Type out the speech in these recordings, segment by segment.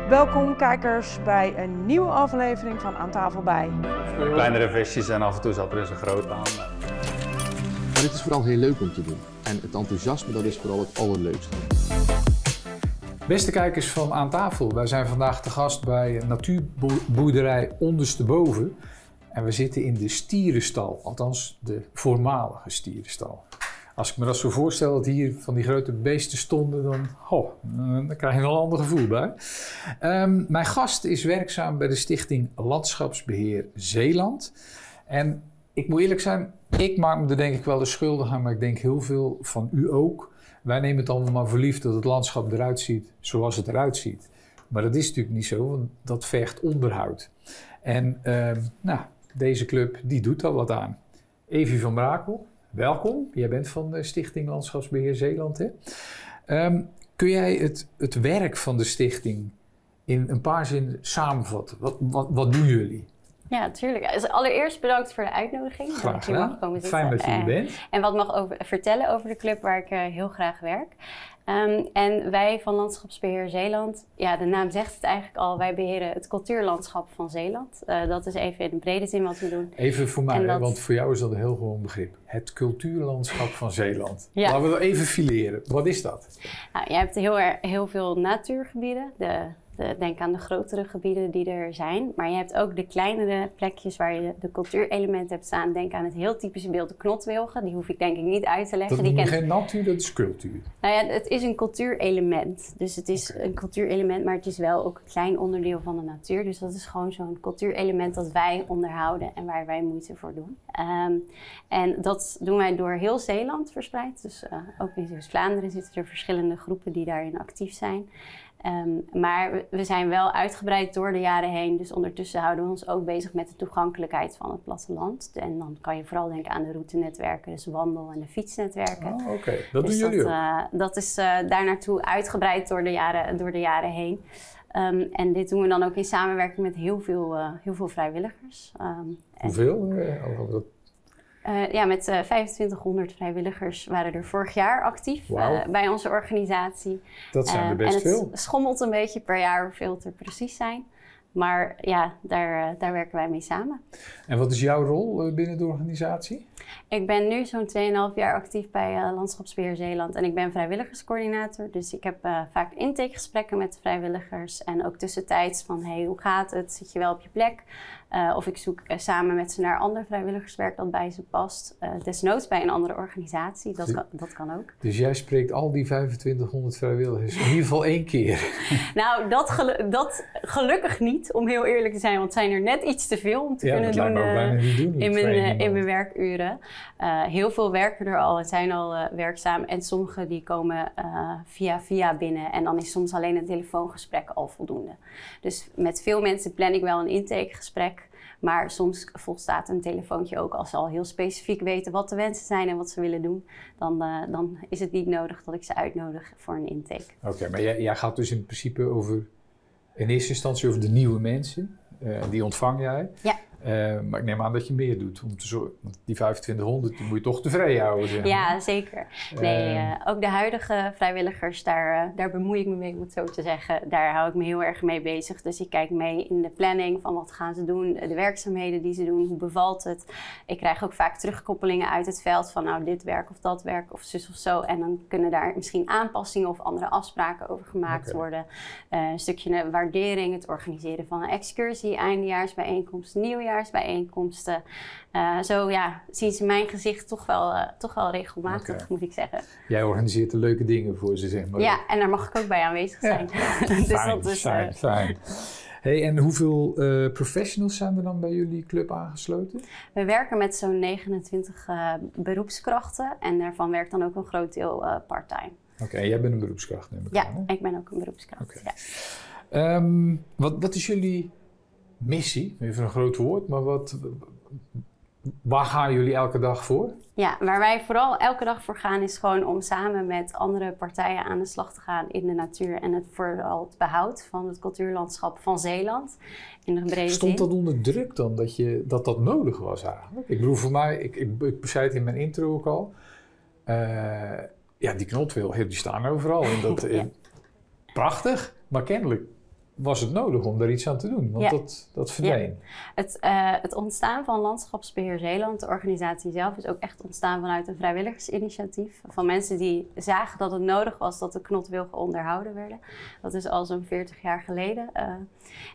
Welkom kijkers bij een nieuwe aflevering van Aan Tafel Bij. Kleinere visjes en af en toe zat er eens een groot aan. Maar dit is vooral heel leuk om te doen. En het enthousiasme, dat is vooral het allerleukste. Beste kijkers van Aan Tafel, wij zijn vandaag te gast bij natuurboerderij Ondersteboven. En we zitten in de stierenstal, althans de voormalige stierenstal. Als ik me dat zo voorstel dat hier van die grote beesten stonden, dan krijg je een ander gevoel bij. Mijn gast is werkzaam bij de Stichting Landschapsbeheer Zeeland. En ik moet eerlijk zijn, ik maak me er denk ik wel de schuldig aan, maar ik denk heel veel van u ook. Wij nemen het allemaal maar voor lief dat het landschap eruit ziet zoals het eruit ziet. Maar dat is natuurlijk niet zo, want dat vergt onderhoud. En deze club die doet daar wat aan. Evie van Brakel, welkom. Jij bent van de Stichting Landschapsbeheer Zeeland, hè? Kun jij het werk van de stichting in een paar zinnen samenvatten? Wat doen jullie? Ja, natuurlijk. Dus allereerst bedankt voor de uitnodiging. Graag gedaan. Fijn dat je hier bent. En wat mag vertellen over de club waar ik heel graag werk. En wij van Landschapsbeheer Zeeland, ja, de naam zegt het eigenlijk al, wij beheren het cultuurlandschap van Zeeland. Dat is even in de brede zin wat we doen. Even voor mij, want voor jou is dat een heel gewoon begrip. Het cultuurlandschap van Zeeland. Ja. Laten we dat even fileren. Wat is dat? Nou, je hebt heel veel natuurgebieden. Denk aan de grotere gebieden die er zijn. Maar je hebt ook de kleinere plekjes waar je de cultuurelementen hebt staan. Denk aan het heel typische beeld de knotwilgen. Die hoef ik denk ik niet uit te leggen. Dat noem je geen natuur, dat is cultuur. Nou ja, het is een cultuurelement. Dus het is een cultuurelement, maar het is wel ook een klein onderdeel van de natuur. Dus dat is gewoon zo'n cultuurelement dat wij onderhouden en waar wij moeite voor doen. En dat doen wij door heel Zeeland verspreid. Dus ook in Zeeuws-Vlaanderen zitten er verschillende groepen die daarin actief zijn. Maar we zijn wel uitgebreid door de jaren heen. Dus ondertussen houden we ons ook bezig met de toegankelijkheid van het platteland. En dan kan je vooral denken aan de routenetwerken, dus wandel- en de fietsnetwerken. Oh, oké. Dat doen jullie ook? Dat is daar naartoe uitgebreid door de jaren heen. En dit doen we dan ook in samenwerking met heel veel vrijwilligers. Hoeveel? Met 2500 vrijwilligers waren er vorig jaar actief bij onze organisatie. Dat zijn er best veel. Het schommelt een beetje per jaar hoeveel het er precies zijn. Maar ja, daar werken wij mee samen. En wat is jouw rol binnen de organisatie? Ik ben nu zo'n 2,5 jaar actief bij Landschapsbeheer Zeeland en ik ben vrijwilligerscoördinator. Dus ik heb vaak intakegesprekken met de vrijwilligers en ook tussentijds van hoe gaat het? Zit je wel op je plek? Of ik zoek samen met ze naar ander vrijwilligerswerk dat bij ze past. Desnoods bij een andere organisatie, dat kan ook. Dus jij spreekt al die 2500 vrijwilligers in ieder geval 1 keer? Nou, dat gelukkig niet, om heel eerlijk te zijn. Want het zijn er net iets te veel om te kunnen doen in mijn werkuren. Heel veel werken er al en zijn al werkzaam. En sommigen die komen via binnen. En dan is soms alleen een telefoongesprek al voldoende. Dus met veel mensen plan ik wel een intakegesprek. Maar soms volstaat een telefoontje ook als ze al heel specifiek weten wat de wensen zijn en wat ze willen doen. Dan is het niet nodig dat ik ze uitnodig voor een intake. Oké, maar jij gaat dus in principe in eerste instantie over de nieuwe mensen. Die ontvang jij. Ja. Maar ik neem aan dat je meer doet om te zorgen. Want die 2500 die moet je toch tevreden houden. Zeg maar. Ja, zeker. Nee, ook de huidige vrijwilligers, daar bemoei ik me mee, om het zo te zeggen. Daar hou ik me heel erg mee bezig. Dus ik kijk mee in de planning van wat gaan ze doen, de werkzaamheden die ze doen, hoe bevalt het. Ik krijg ook vaak terugkoppelingen uit het veld van nou dit werk of dat werk of zus of zo. En dan kunnen daar misschien aanpassingen of andere afspraken over gemaakt worden. Een stukje waardering, het organiseren van een excursie, eindejaarsbijeenkomsten, nieuwjaarsbijeenkomsten. Zo zien ze mijn gezicht toch wel regelmatig, moet ik zeggen. Jij organiseert de leuke dingen voor ze, zeg maar. Ja, en daar mag ik ook bij aanwezig zijn. Dus fijn. Hey, en hoeveel professionals zijn er dan bij jullie club aangesloten? We werken met zo'n 29 beroepskrachten en daarvan werkt dan ook een groot deel part-time. Oké, jij bent een beroepskracht, neem ik aan, hè? Ik ben ook een beroepskracht. Okay. Ja. Wat is jullie missie? Even een groot woord, maar waar gaan jullie elke dag voor? Ja, waar wij vooral elke dag voor gaan is gewoon om samen met andere partijen aan de slag te gaan in de natuur. En vooral het behoud van het cultuurlandschap van Zeeland in de brede zin. Stond dat onder druk dan, dat nodig was eigenlijk? Ik bedoel, voor mij, ik zei het in mijn intro ook al. Die knotwilgen, die staan overal. En prachtig, maar kennelijk was het nodig om daar iets aan te doen, want dat verdween. Ja. Het ontstaan van Landschapsbeheer Zeeland, de organisatie zelf, is ook echt ontstaan vanuit een vrijwilligersinitiatief. Van mensen die zagen dat het nodig was dat de knotwilgen onderhouden werden. Dat is al zo'n 40 jaar geleden.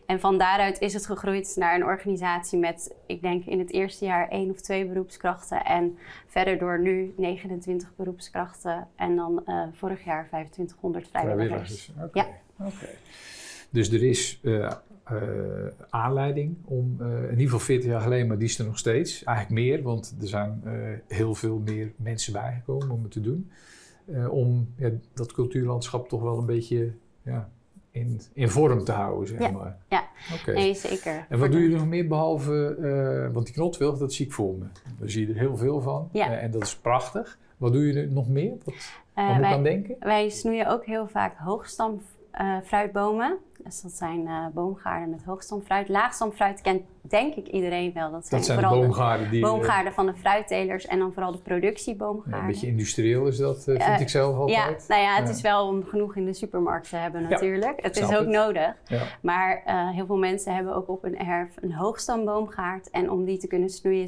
En van daaruit is het gegroeid naar een organisatie met, ik denk in het eerste jaar 1 of 2 beroepskrachten. En verder door nu 29 beroepskrachten. En dan vorig jaar 2500 vrijwilligers. Oké. Dus er is aanleiding om, in ieder geval 40 jaar geleden, maar die is er nog steeds. Eigenlijk meer, want er zijn heel veel meer mensen bijgekomen om het te doen. Om dat cultuurlandschap toch wel een beetje in vorm te houden, zeg maar. Ja, nee, zeker. En wat doe je nog meer behalve, want die knotwilg, dat zie ik voor me. Daar zie je er heel veel van en dat is prachtig. Wat doe je er nog meer? Wat moet ik aan denken? Wij snoeien ook heel vaak hoogstamfruitbomen. Dus dat zijn boomgaarden met hoogstamfruit. Laagstamfruit kent denk ik iedereen wel. Dat zijn vooral de boomgaarden, boomgaarden van de fruittelers en dan vooral de productieboomgaarden. Een beetje industrieel is dat, vind ik zelf altijd. Het is wel om genoeg in de supermarkt te hebben natuurlijk. Het is ook nodig. Ja. Maar heel veel mensen hebben ook op een erf een hoogstamboomgaard. En om die te kunnen snoeien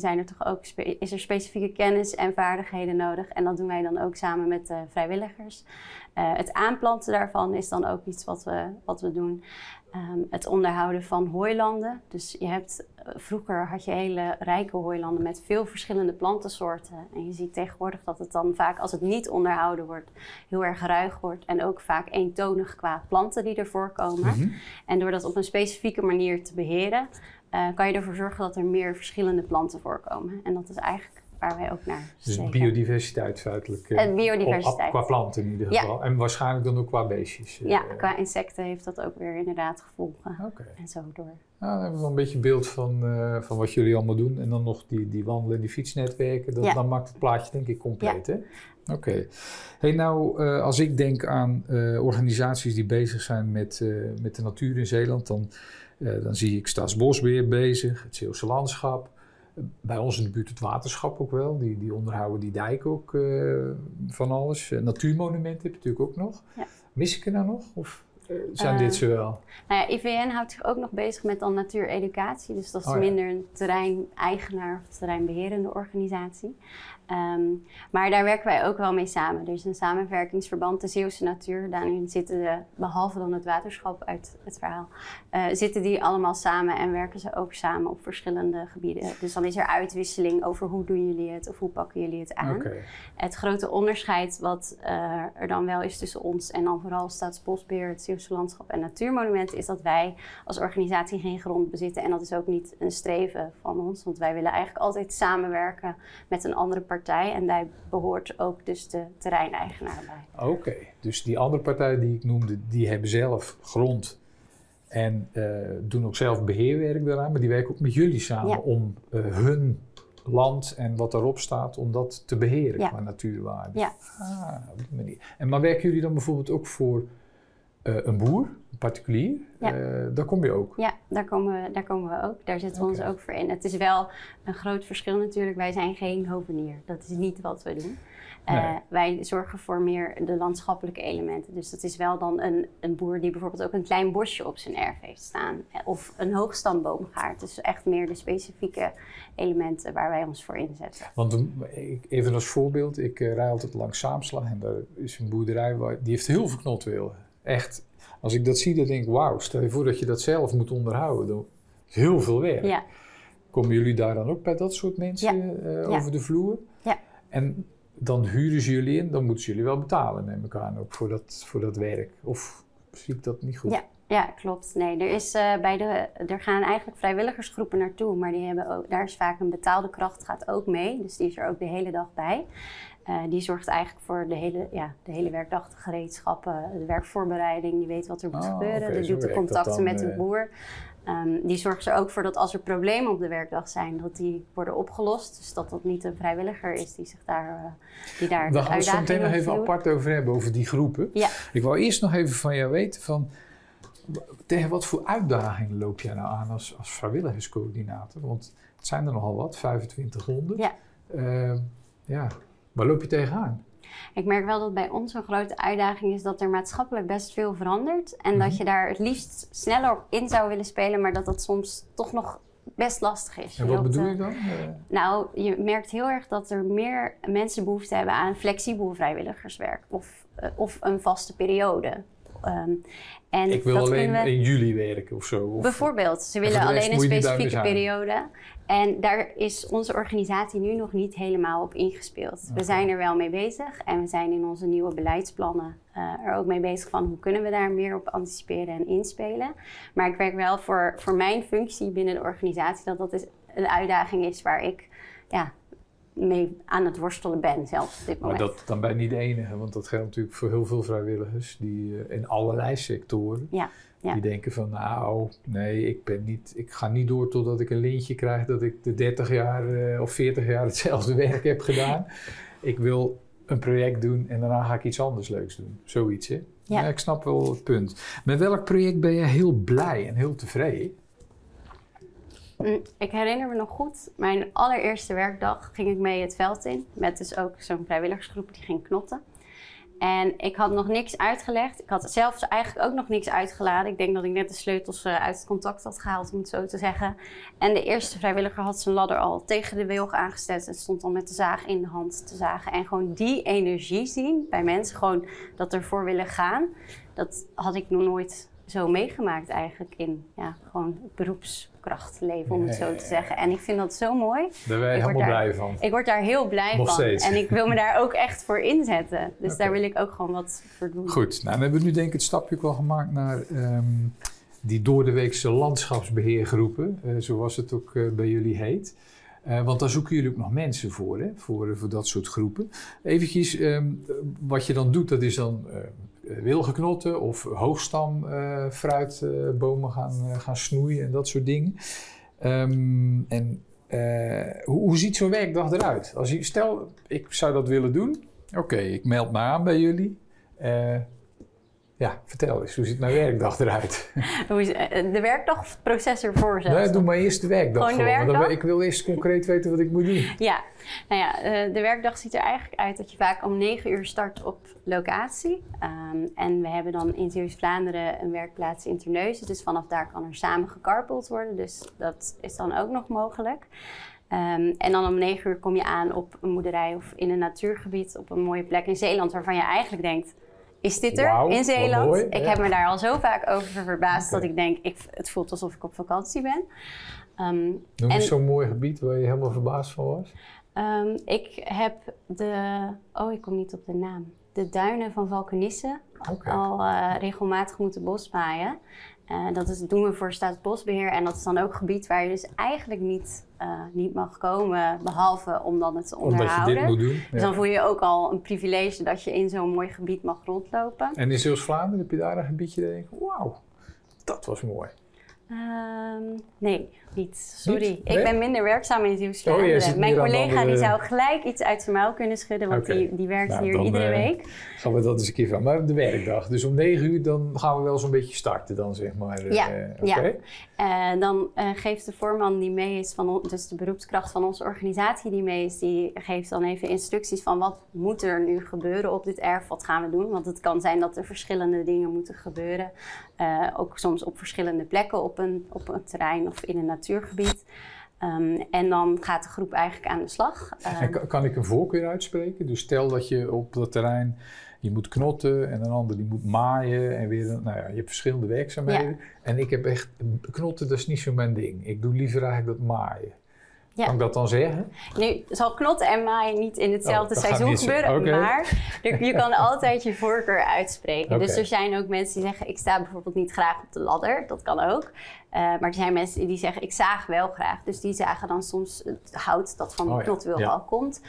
is er specifieke kennis en vaardigheden nodig. En dat doen wij dan ook samen met de vrijwilligers. Het aanplanten daarvan is dan ook iets wat we doen. Het onderhouden van hooilanden. Dus vroeger had je hele rijke hooilanden met veel verschillende plantensoorten. En je ziet tegenwoordig dat het dan vaak, als het niet onderhouden wordt, heel erg ruig wordt. En ook vaak eentonig qua planten die er voorkomen. Mm-hmm. En door dat op een specifieke manier te beheren, kan je ervoor zorgen dat er meer verschillende planten voorkomen. En dat is eigenlijk waar wij ook naar streven. Dus biodiversiteit feitelijk. Biodiversiteit. Qua planten in ieder geval. Ja. En waarschijnlijk dan ook qua beestjes. Ja, qua insecten heeft dat ook weer inderdaad gevolgen. Okay. En zo door. Nou, dan hebben we wel een beetje beeld van wat jullie allemaal doen. En dan nog die wandelen en die fietsnetwerken. Dan maakt het plaatje denk ik compleet, hè? Oké. Hey, nou, als ik denk aan organisaties die bezig zijn met de natuur in Zeeland, dan zie ik Staatsbosbeheer bezig, het Zeeuwse Landschap. Bij ons in de buurt het waterschap ook wel. Die onderhouden die dijk ook van alles. Natuurmonumenten heb je natuurlijk ook nog. Ja. Mis ik er nou nog? Of zijn dit ze wel? Nou ja, IVN houdt zich ook nog bezig met dan natuureducatie. Dus dat is minder een terreineigenaar of terreinbeherende organisatie. Maar daar werken wij ook wel mee samen. Er is een samenwerkingsverband, de Zeeuwse Natuur. Daarin zitten behalve dan het waterschap uit het verhaal, zitten die allemaal samen en werken ze ook samen op verschillende gebieden. Dus dan is er uitwisseling over hoe doen jullie het of hoe pakken jullie het aan. Okay. Het grote onderscheid wat er dan wel is tussen ons en dan vooral Staatsbosbeheer, het Zeeuwse Landschap en Natuurmonumenten, is dat wij als organisatie geen grond bezitten. En dat is ook niet een streven van ons, want wij willen eigenlijk altijd samenwerken met een andere partij. En daar behoort ook dus de terreineigenaar bij. Oké, dus die andere partijen die ik noemde, die hebben zelf grond en doen ook zelf beheerwerk daaraan. Maar die werken ook met jullie samen om hun land en wat daarop staat, om dat te beheren qua natuurwaarde. Ja. Op die manier. Maar werken jullie dan bijvoorbeeld ook voor een boer, een particulier? Ja. Daar kom je ook? Ja, daar komen we ook. Daar zetten we ons ook voor in. Het is wel een groot verschil natuurlijk. Wij zijn geen hovenier. Dat is niet wat we doen. Nee. Wij zorgen voor meer de landschappelijke elementen. Dus dat is wel dan een boer die bijvoorbeeld ook een klein bosje op zijn erf heeft staan. Of een hoogstamboomgaard. Dus echt meer de specifieke elementen waar wij ons voor inzetten. Want even als voorbeeld, ik rij altijd langs Saamslag en daar is een boerderij die heeft heel veel knotwilgen. Echt, als ik dat zie, dan denk ik, wauw, stel je voor dat je dat zelf moet onderhouden. Dan is heel veel werk. Ja. Komen jullie daar dan ook bij dat soort mensen over de vloer? Ja. En dan huren ze jullie in, dan moeten ze jullie wel betalen, neem ik aan, ook voor dat werk. Of zie ik dat niet goed? Ja, klopt. Nee, er gaan eigenlijk vrijwilligersgroepen naartoe, maar daar is vaak een betaalde kracht, gaat ook mee. Dus die is er ook de hele dag bij. Die zorgt eigenlijk voor de hele werkdag, de gereedschappen, de werkvoorbereiding. Die weet wat er moet gebeuren. Okay, die doet de contacten met de boer. Die zorgt er ook voor dat als er problemen op de werkdag zijn, dat die worden opgelost. Dus dat niet een vrijwilliger is die zich daar We gaan het zo meteen nog even apart over hebben, over die groepen. Ja. Ik wou eerst nog even van jou weten tegen wat voor uitdagingen loop jij nou aan als vrijwilligerscoördinator? Want het zijn er nogal wat, 2500. Ja. Waar loop je tegenaan? Ik merk wel dat bij ons een grote uitdaging is dat er maatschappelijk best veel verandert. En dat je daar het liefst sneller op in zou willen spelen, maar dat soms toch nog best lastig is. En wat bedoel je dan? Nou, je merkt heel erg dat er meer mensen behoefte hebben aan flexibel vrijwilligerswerk of een vaste periode. En ik wil dat alleen in juli werken of zo. Of bijvoorbeeld, ze willen alleen een specifieke periode. En daar is onze organisatie nu nog niet helemaal op ingespeeld. Okay. We zijn er wel mee bezig en we zijn in onze nieuwe beleidsplannen er ook mee bezig van hoe kunnen we daar meer op anticiperen en inspelen. Maar ik werk wel voor mijn functie binnen de organisatie dat is een uitdaging is waar ik mee aan het worstelen ben zelfs op dit moment. Maar dan ben je niet de enige, want dat geldt natuurlijk voor heel veel vrijwilligers die in allerlei sectoren. Ja. Die denken van nou, nee, ik ga niet door totdat ik een lintje krijg dat ik de 30 jaar of 40 jaar hetzelfde werk heb gedaan. Ik wil een project doen en daarna ga ik iets anders leuks doen. Zoiets, hè? Ja. Ja, ik snap wel het punt. Met welk project ben je heel blij en heel tevreden? Ik herinner me nog goed, mijn allereerste werkdag ging ik mee het veld in. Met dus ook zo'n vrijwilligersgroep die ging knotten. En ik had nog niks uitgelegd. Ik had zelfs eigenlijk ook nog niks uitgeladen. Ik denk dat ik net de sleutels uit het contact had gehaald, om het zo te zeggen. En de eerste vrijwilliger had zijn ladder al tegen de wilg aangezet en stond al met de zaag in de hand te zagen. En gewoon die energie zien bij mensen, gewoon dat ervoor willen gaan, dat had ik nog nooit zo meegemaakt eigenlijk in gewoon het beroepskrachtleven, om het zo te zeggen. En ik vind dat zo mooi. Daar ben je helemaal blij van. Ik word daar heel blij nog van. Steeds. En ik wil me daar ook echt voor inzetten. Dus daar wil ik ook gewoon wat voor doen. Goed, nou, dan hebben we nu denk ik het stapje ook wel gemaakt naar die doordeweekse landschapsbeheergroepen, zoals het ook bij jullie heet. Want daar zoeken jullie ook nog mensen voor, hè? Voor dat soort groepen. Eventjes, wat je dan doet, dat is dan wilgenknotten of hoogstamfruitbomen gaan snoeien en dat soort dingen. Hoe ziet zo'n werkdag eruit? Stel, ik zou dat willen doen. Oké, ik meld me aan bij jullie. Vertel eens, hoe ziet mijn werkdag eruit? De werkdag of het proces ervoor zelfs? Nee, doe maar eerst de werkdag. Gewoon de werkdag? Ik wil eerst concreet weten wat ik moet doen. Ja, de werkdag ziet er eigenlijk uit dat je vaak om 9 uur start op locatie. En we hebben dan in Zeeuws-Vlaanderen een werkplaats in Terneuzen. Dus vanaf daar kan er samen gecarpoold worden. Dus dat is dan ook nog mogelijk. En dan om 9 uur kom je aan op een boerderij of in een natuurgebied op een mooie plek in Zeeland waarvan je eigenlijk denkt, is dit er in Zeeland? Mooi, ik heb me daar al zo vaak over verbaasd dat ik denk, het voelt alsof ik op vakantie ben. Noem eens zo'n mooi gebied waar je helemaal verbaasd van was. Ik heb ik kom niet op de naam. De duinen van Valkenisse al regelmatig moeten bosmaaien. Dat doen we voor Staatsbosbeheer en dat is dan ook een gebied waar je dus eigenlijk niet mag komen, behalve om dan het te onderhouden. Omdat je dit moet doen. Dus dan voel je ook al een privilege dat je in zo'n mooi gebied mag rondlopen. En in Zeeuws-Vlaanderen heb je daar een gebiedje dat je denkt, wauw, dat was mooi. Nee, niet. Sorry. Niet? Nee? Ik ben minder werkzaam in Zeeuws-Vlaanderen. Mijn collega die zou gelijk iets uit zijn mouw kunnen schudden, want die werkt hier iedere week. Gaan we dat eens een keer van. Maar de werkdag. Dus om 9 uur dan gaan we wel zo'n beetje starten dan, zeg maar. Dan geeft de voorman die mee is, dus de beroepskracht van onze organisatie die mee is, die geeft dan even instructies van wat moet er nu gebeuren op dit erf, wat gaan we doen. Want het kan zijn dat er verschillende dingen moeten gebeuren. Ook soms op verschillende plekken op een terrein of in een natuurgebied. En dan gaat de groep eigenlijk aan de slag. Kan ik een voorkeur uitspreken? Dus stel dat je op dat terrein, je moet knotten en een ander die moet maaien en weer, je hebt verschillende werkzaamheden. Ja. En ik heb echt, knotten dat is niet zo mijn ding. Ik doe liever eigenlijk dat maaien. Ja. Kan ik dat dan zeggen? Nu zal knotten en maaien niet in hetzelfde seizoen gebeuren, maar je kan altijd je voorkeur uitspreken. Dus er zijn ook mensen die zeggen, ik sta bijvoorbeeld niet graag op de ladder, dat kan ook. Maar er zijn mensen die zeggen, ik zaag wel graag. Dus die zagen dan soms het hout dat van de knotwilg al komt,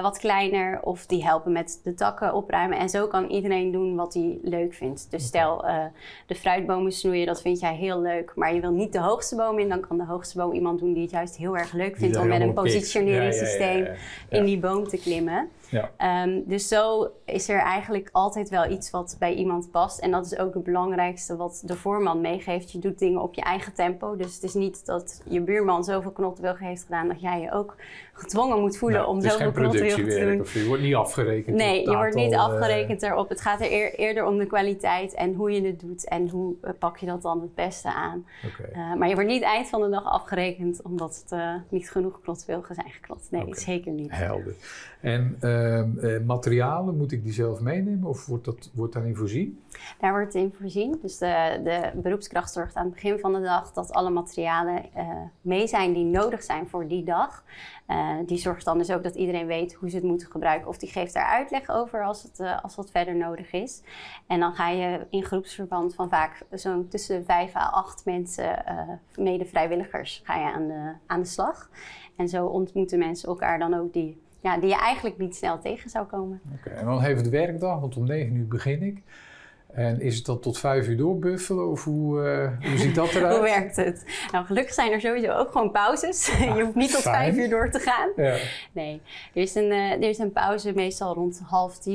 wat kleiner. Of die helpen met de takken opruimen. En zo kan iedereen doen wat hij leuk vindt. Dus stel, de fruitbomen snoeien, dat vind jij heel leuk. Maar je wil niet de hoogste boom in, dan kan de hoogste boom iemand doen die het juist heel erg leuk vindt om met een positioneringssysteem in die boom te klimmen. Ja. Dus zo is er eigenlijk altijd wel iets wat bij iemand past. En dat is ook het belangrijkste wat de voorman meegeeft. Je doet dingen op je eigen tempo. Dus het is niet dat je buurman zoveel knottenwilgen heeft gedaan dat jij je ook gedwongen moet voelen om zoveel knottenwilgen te doen. Of je wordt niet afgerekend. Nee, je wordt niet afgerekend erop. Het gaat er eerder om de kwaliteit en hoe je het doet en hoe pak je dat dan het beste aan. Okay. Maar je wordt niet eind van de dag afgerekend omdat het niet genoeg knottenwilgen zijn geknot. Nee, zeker niet. Helder. En materialen, moet ik die zelf meenemen of wordt daarin voorzien? Daar wordt in voorzien. Dus de beroepskracht zorgt aan het begin van de dag dat alle materialen mee zijn die nodig zijn voor die dag. Die zorgt dan dus ook dat iedereen weet hoe ze het moeten gebruiken. Of die geeft daar uitleg over als dat verder nodig is. En dan ga je in groepsverband van vaak zo'n tussen 5 à 8 mensen, mede-vrijwilligers, ga je aan de slag. En zo ontmoeten mensen elkaar dan ook die je eigenlijk niet snel tegen zou komen. Oké, en dan even de werkdag, want om 9 uur begin ik. En is het dan tot 5 uur doorbuffelen of hoe ziet dat eruit? Hoe werkt het? Nou, gelukkig zijn er sowieso ook gewoon pauzes. Je hoeft niet tot 5 uur door te gaan. Ja. Nee, er is een pauze meestal rond 9:30.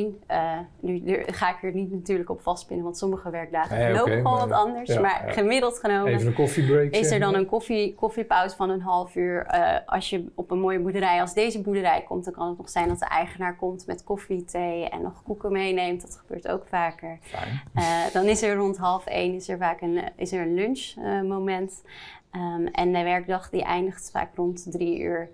Nu ga ik er niet natuurlijk op vastpinnen, want sommige werkdagen lopen gewoon wat anders. Maar gemiddeld genomen even een koffiebreak, is er dan een koffiepauze van een half uur. Als je op een mooie boerderij als deze boerderij komt, dan kan het nog zijn dat de eigenaar komt met koffie, thee en nog koeken meeneemt. Dat gebeurt ook vaker. Fijn. Dan is er rond 12:30 is er vaak een lunchmoment. En de werkdag die eindigt vaak rond 3 uur.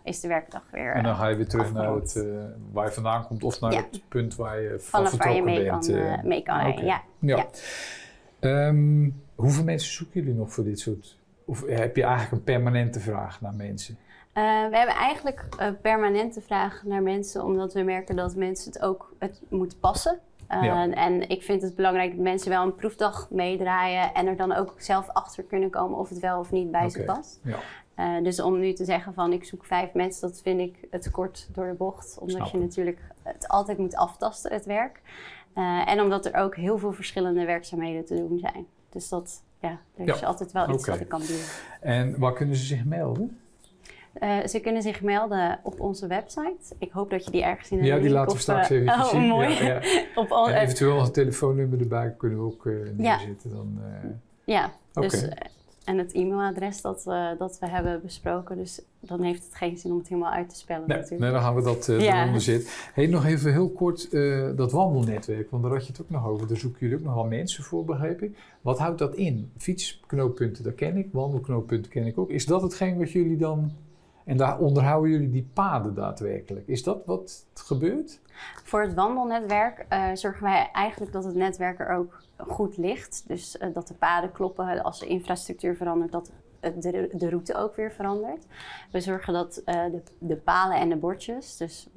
Is de werkdag weer en dan ga je weer terug naar het waar je vandaan komt of naar het punt waar je van vertrokken bent. Mee kan rijden, ja. Hoeveel mensen zoeken jullie nog voor dit soort? Of heb je eigenlijk een permanente vraag naar mensen? We hebben eigenlijk permanente vraag naar mensen, omdat we merken dat mensen het moet passen. En ik vind het belangrijk dat mensen wel een proefdag meedraaien en er dan ook zelf achter kunnen komen of het wel of niet bij ze past. Ja. Dus om nu te zeggen van ik zoek 5 mensen, dat vind ik te kort door de bocht. Omdat je natuurlijk het altijd moet aftasten, het werk. En omdat er ook heel veel verschillende werkzaamheden te doen zijn. Dus er is altijd wel iets wat ik kan doen. En waar kunnen ze zich melden? Ze kunnen zich melden op onze website. Ik hoop dat je die ergens in de die laten we straks even zien. Mooi. Ja. En eventueel een telefoonnummer erbij kunnen we ook neerzetten. Dus, en het e-mailadres dat we hebben besproken. Dus dan heeft het geen zin om het helemaal uit te spellen natuurlijk. Nee, dan gaan we dat eronder zitten. Hey, nog even heel kort dat wandelnetwerk, want daar had je het ook nog over. Daar zoeken jullie ook nog wel mensen voor, begreep ik. Wat houdt dat in? Fietsknooppunten, dat ken ik. Wandelknooppunten ken ik ook. Is dat hetgeen wat jullie dan... En daar onderhouden jullie die paden daadwerkelijk. Is dat wat gebeurt? Voor het wandelnetwerk zorgen wij eigenlijk dat het netwerk er ook goed ligt. Dus dat de paden kloppen, als de infrastructuur verandert, dat de route ook weer verandert. We zorgen dat de palen en de bordjes, dus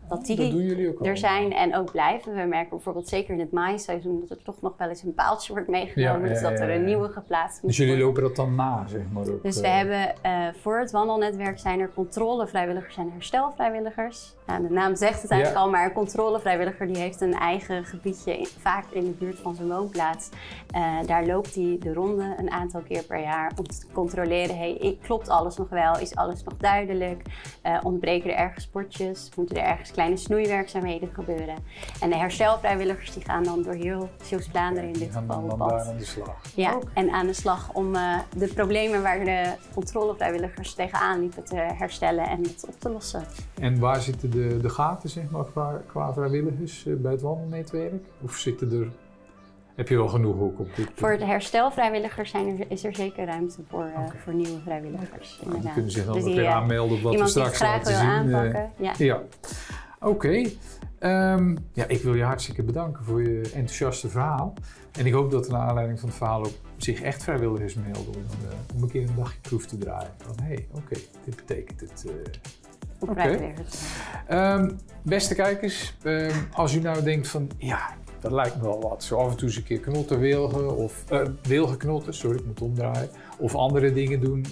dat die er zijn en ook blijven. We merken bijvoorbeeld zeker in het maaiseizoen dat er toch nog wel eens een paaltje wordt meegenomen. Dus dat er een nieuwe geplaatst moet worden. Dus jullie lopen dat dan na, zeg maar? Ook, dus we hebben voor het wandelnetwerk zijn er controlevrijwilligers en herstelvrijwilligers. Nou, de naam zegt het eigenlijk al, maar een controlevrijwilliger die heeft een eigen gebiedje, vaak in de buurt van zijn woonplaats. Daar loopt hij de ronde een aantal keer per jaar om te controleren, klopt alles nog wel? Is alles nog duidelijk? Ontbreken er ergens bordjes? Moeten er ergens kleine snoeiwerkzaamheden gebeuren? En de herstelvrijwilligers die gaan dan door heel Zeeuws-Vlaanderen in dit geval op pad. Aan de slag. Ja, en aan de slag om de problemen waar de controlevrijwilligers tegenaan liepen te herstellen en het op te lossen. En waar zitten de gaten, zeg maar, qua vrijwilligers bij het wandelnetwerk? Of zitten er... Heb je wel genoeg ook op dit? Voor de herstelvrijwilligers is er zeker ruimte voor nieuwe vrijwilligers. Die kunnen zich dan weer aanmelden op wat we straks laten zien. Aanpakken. Oké. Ik wil je hartstikke bedanken voor je enthousiaste verhaal. En ik hoop dat er naar aanleiding van het verhaal ook zich echt vrijwilligers melden om een keer een dagje proef te draaien. Van dit betekent het. Beste kijkers, als u nou denkt van dat lijkt me wel wat. Zo af en toe eens een keer knotten wilgen of wilgenknotten, ik moet omdraaien. Of andere dingen doen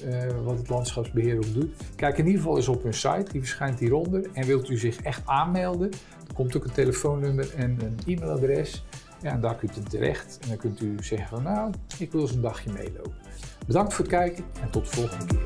wat het landschapsbeheer ook doet. Kijk in ieder geval eens op hun site, die verschijnt hieronder. En wilt u zich echt aanmelden, er komt ook een telefoonnummer en een e-mailadres. Ja, en daar kunt u terecht. En dan kunt u zeggen van ik wil eens een dagje meelopen. Bedankt voor het kijken en tot de volgende keer.